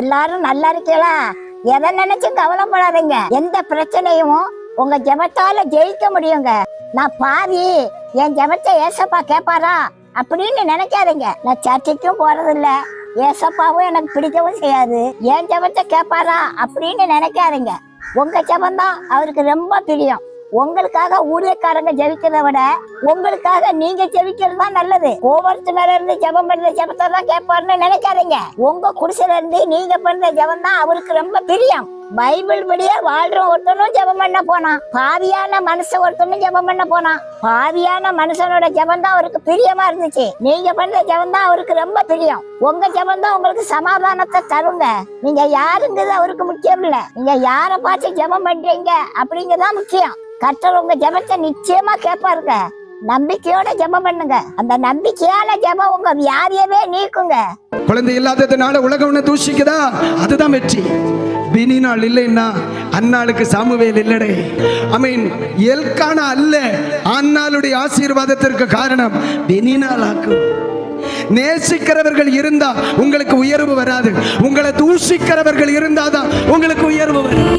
எல்லாரும் நல்லா இருக்கீங்களா? எதை நினைச்சு கவலைப்படாதீங்க. எந்த பிரச்சனையும் உங்க ஜெபத்தால ஜெயிக்க முடியுங்க. நான் பாவி, என் ஜெபத்தை ஏசப்பா கேட்பாரா அப்படின்னு நினைக்காதீங்க. நான் சர்ச்சைக்கும் போறதில்ல, ஏசப்பாவும் எனக்கு பிடிக்கவும் செய்யாது. என் ஜெபத்தை கேட்பாரா அப்படின்னு நினைக்காதீங்க. உங்க ஜெபம்தான் அவருக்கு ரொம்ப பிரியம். உங்களுக்காக ஊழியக்காரங்க ஜெபிக்கிறத விட உங்களுக்காக நீங்க ஜெபிக்கிறது தான் நல்லது. ஒவ்வொருத்தர இருந்து ஜெபம் பண்ற ஜெபத்தை தான் கேட்பாருன்னு நினைக்காதீங்க. உங்க குடிசையில இருந்து நீங்க பண்ற ஜெபம் தான் அவருக்கு ரொம்ப பிரியம். பைபிள் படியே வாழ்ற ஒருத்தனும் ஜெபம் பண்ண போனான், பாவியான மனுஷன் ஒருத்தனும் ஜெபம் பண்ண போனான். பாவியான மனுஷனோட ஜெபம் தான் அவருக்கு பிரியமா இருந்துச்சு. நீங்க பண்ற ஜெபம் தான் அவருக்கு ரொம்ப பிரியம். உங்க ஜெபம் தான் உங்களுக்கு சமாதானத்தை தருங்க. நீங்க யாருங்கிறது அவருக்கு முக்கியம் இல்ல, நீங்க யார பார்த்து ஜெபம் பண்றீங்க அப்படிங்கறதான் முக்கியம். கர்த்தர் உங்க ஜெபத்தை நிச்சயமா கேட்பாருங்க. நம்பிக்கையோட ஜெபம் பண்ணுங்க. அந்த நம்பிக்கையான ஜெபம் உங்க வியாதியவே நீக்குங்க. குழந்தை இல்லாததுனால உலகம் ஒண்ணு தூஷிக்குதா, அதுதான் வெற்றி. பெனினாள் இல்லைன்னா அன்னாளுக்கு சாமுவேல் இல்லடே. ஐ எல்கானா அல்ல, அன்னாளுடைய ஆசீர்வாதத்திற்கு காரணம் பெனினாள் ஆக்கும். நேசிக்கிறவர்கள் இருந்தா உங்களுக்கு உயர்வு வராது, உங்களை தூஷிக்கிறவர்கள் இருந்தாதான் உங்களுக்கு உயர்வு வரும்.